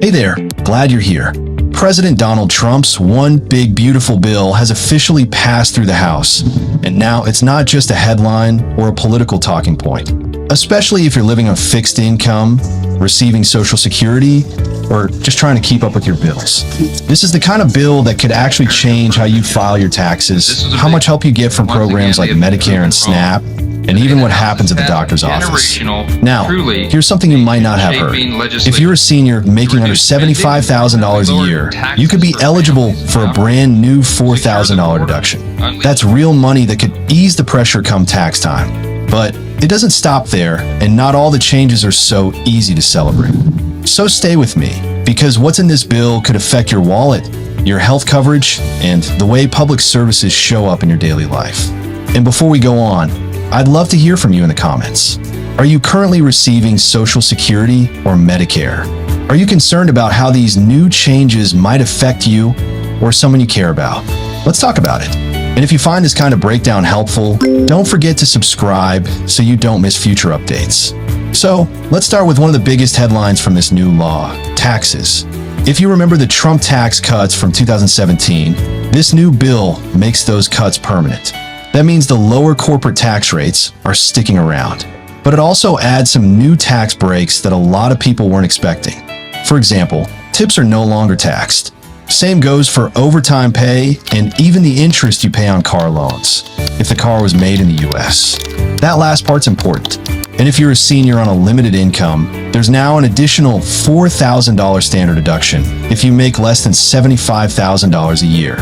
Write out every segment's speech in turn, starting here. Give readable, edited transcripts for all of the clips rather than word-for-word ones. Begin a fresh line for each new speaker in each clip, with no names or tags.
Hey there, glad you're here. President Donald Trump's One Big Beautiful Bill has officially passed through the House, and now it's not just a headline or a political talking point, especially if you're living on fixed income, receiving Social Security, or just trying to keep up with your bills. This is the kind of bill that could actually change how you file your taxes, how much help you get from programs like Medicare and SNAP, and even what happens at the doctor's office. Now, here's something you might not have heard. If you're a senior making under $75,000 a year, you could be eligible for a brand new $4,000 deduction. That's real money that could ease the pressure come tax time. But it doesn't stop there, and not all the changes are so easy to celebrate. So stay with me, because what's in this bill could affect your wallet, your health coverage, and the way public services show up in your daily life. And before we go on, I'd love to hear from you in the comments. Are you currently receiving Social Security or Medicare? Are you concerned about how these new changes might affect you or someone you care about? Let's talk about it. And if you find this kind of breakdown helpful, don't forget to subscribe so you don't miss future updates. So, let's start with one of the biggest headlines from this new law: taxes. If you remember the Trump tax cuts from 2017, this new bill makes those cuts permanent. That means the lower corporate tax rates are sticking around. But it also adds some new tax breaks that a lot of people weren't expecting. For example, tips are no longer taxed. Same goes for overtime pay and even the interest you pay on car loans, if the car was made in the US. That last part's important. And if you're a senior on a limited income, there's now an additional $4,000 standard deduction if you make less than $75,000 a year.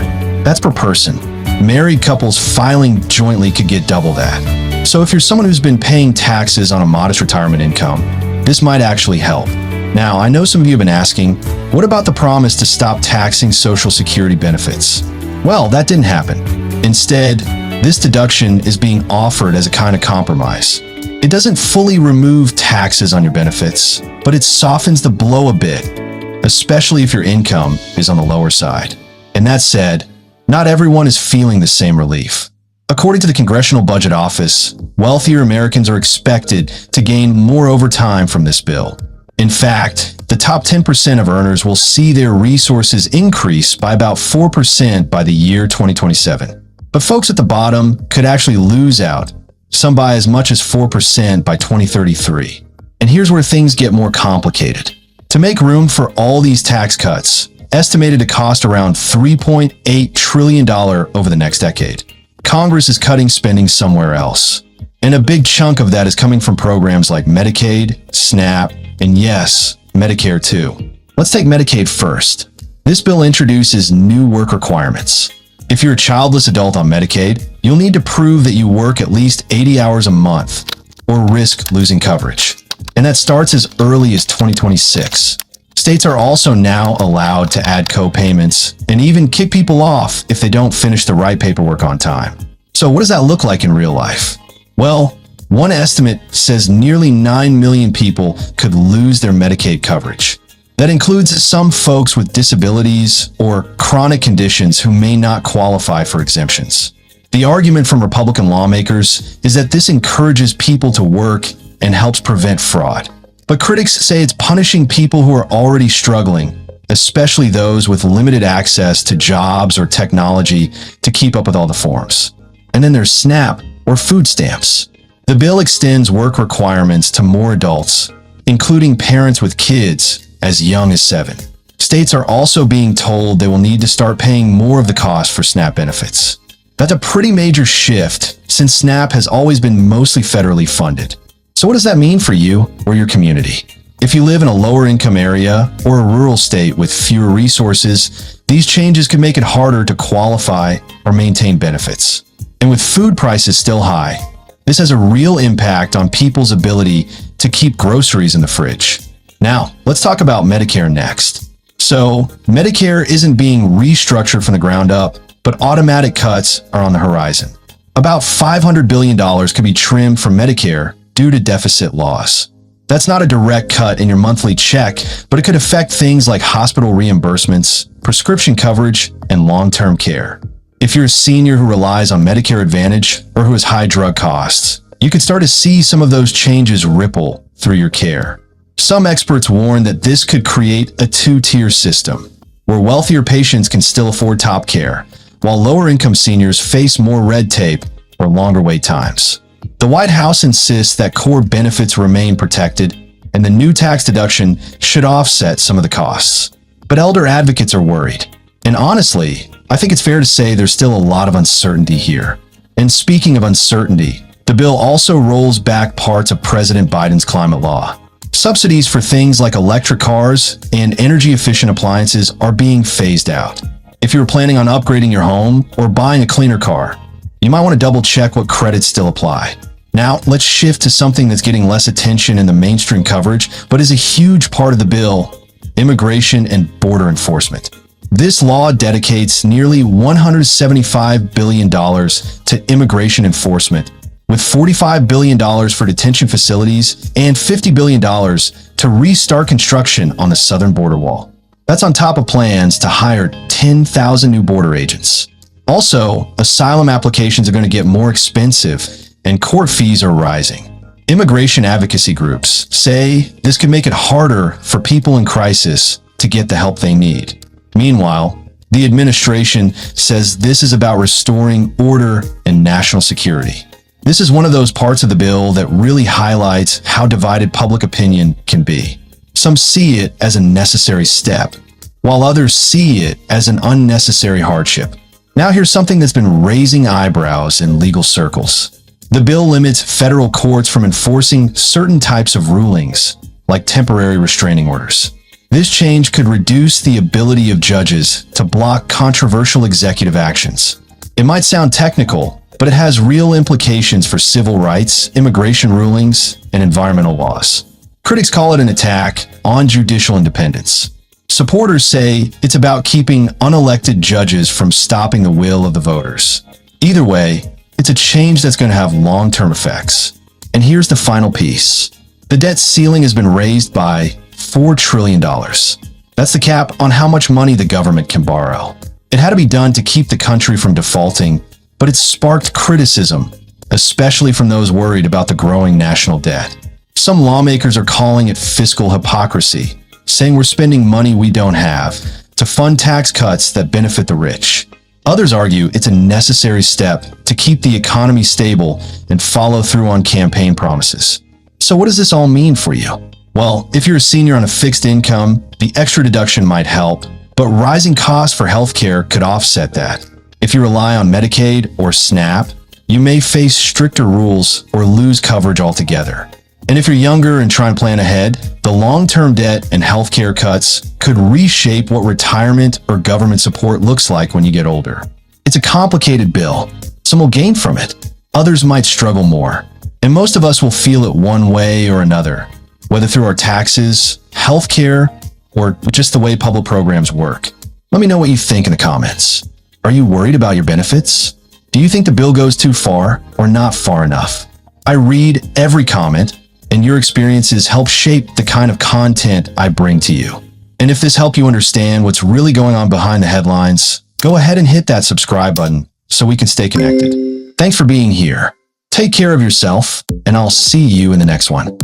That's per person. Married couples filing jointly could get double that. So if you're someone who's been paying taxes on a modest retirement income, this might actually help. Now, I know some of you have been asking, what about the promise to stop taxing Social Security benefits? Well, that didn't happen. Instead, this deduction is being offered as a kind of compromise. It doesn't fully remove taxes on your benefits, but it softens the blow a bit, especially if your income is on the lower side. And that said, not everyone is feeling the same relief. According to the Congressional Budget Office, wealthier Americans are expected to gain more over time from this bill. In fact, the top 10% of earners will see their resources increase by about 4% by the year 2027. But folks at the bottom could actually lose out, some by as much as 4% by 2033. And here's where things get more complicated. To make room for all these tax cuts, estimated to cost around $3.8 trillion over the next decade, Congress is cutting spending somewhere else. And a big chunk of that is coming from programs like Medicaid, SNAP, and yes, Medicare too. Let's take Medicaid first. This bill introduces new work requirements. If you're a childless adult on Medicaid, you'll need to prove that you work at least 80 hours a month or risk losing coverage. And that starts as early as 2026. States are also now allowed to add co-payments and even kick people off if they don't finish the right paperwork on time. So what does that look like in real life? Well, one estimate says nearly 9 million people could lose their Medicaid coverage. That includes some folks with disabilities or chronic conditions who may not qualify for exemptions. The argument from Republican lawmakers is that this encourages people to work and helps prevent fraud. But critics say it's punishing people who are already struggling, especially those with limited access to jobs or technology to keep up with all the forms. And then there's SNAP, or food stamps. The bill extends work requirements to more adults, including parents with kids as young as 7. States are also being told they will need to start paying more of the cost for SNAP benefits. That's a pretty major shift, since SNAP has always been mostly federally funded. So what does that mean for you or your community? If you live in a lower income area or a rural state with fewer resources, these changes could make it harder to qualify or maintain benefits. And with food prices still high, this has a real impact on people's ability to keep groceries in the fridge. Now, let's talk about Medicare next. So, Medicare isn't being restructured from the ground up, but automatic cuts are on the horizon. About $500 billion could be trimmed from Medicare due to deficit loss. That's not a direct cut in your monthly check, but it could affect things like hospital reimbursements, prescription coverage, and long-term care. If you're a senior who relies on Medicare Advantage or who has high drug costs, you could start to see some of those changes ripple through your care. Some experts warn that this could create a two-tier system, where wealthier patients can still afford top care, while lower-income seniors face more red tape or longer wait times. The White House insists that core benefits remain protected, and the new tax deduction should offset some of the costs. But elder advocates are worried. And honestly, I think it's fair to say there's still a lot of uncertainty here. And speaking of uncertainty, the bill also rolls back parts of President Biden's climate law. Subsidies for things like electric cars and energy-efficient appliances are being phased out. If you're planning on upgrading your home or buying a cleaner car, you might want to double-check what credits still apply. Now, let's shift to something that's getting less attention in the mainstream coverage, but is a huge part of the bill: immigration and border enforcement. This law dedicates nearly $175 billion to immigration enforcement, with $45 billion for detention facilities and $50 billion to restart construction on the southern border wall. That's on top of plans to hire 10,000 new border agents. Also, asylum applications are going to get more expensive and court fees are rising. Immigration advocacy groups say this could make it harder for people in crisis to get the help they need. Meanwhile, the administration says this is about restoring order and national security. This is one of those parts of the bill that really highlights how divided public opinion can be. Some see it as a necessary step, while others see it as an unnecessary hardship. Now here's something that's been raising eyebrows in legal circles. The bill limits federal courts from enforcing certain types of rulings, like temporary restraining orders. This change could reduce the ability of judges to block controversial executive actions. It might sound technical, but it has real implications for civil rights, immigration rulings, and environmental laws. Critics call it an attack on judicial independence. Supporters say it's about keeping unelected judges from stopping the will of the voters. Either way, it's a change that's going to have long-term effects. And here's the final piece. The debt ceiling has been raised by $4 trillion. That's the cap on how much money the government can borrow. It had to be done to keep the country from defaulting, but it's sparked criticism, especially from those worried about the growing national debt. Some lawmakers are calling it fiscal hypocrisy, saying we're spending money we don't have to fund tax cuts that benefit the rich. Others argue it's a necessary step to keep the economy stable and follow through on campaign promises. So what does this all mean for you? Well, if you're a senior on a fixed income, the extra deduction might help, but rising costs for healthcare could offset that. If you rely on Medicaid or SNAP, you may face stricter rules or lose coverage altogether. And if you're younger and trying to plan ahead, the long-term debt and healthcare cuts could reshape what retirement or government support looks like when you get older. It's a complicated bill. Some will gain from it. Others might struggle more. And most of us will feel it one way or another, whether through our taxes, healthcare, or just the way public programs work. Let me know what you think in the comments. Are you worried about your benefits? Do you think the bill goes too far or not far enough? I read every comment, and your experiences help shape the kind of content I bring to you. And if this helped you understand what's really going on behind the headlines, go ahead and hit that subscribe button so we can stay connected. Thanks for being here. Take care of yourself, and I'll see you in the next one.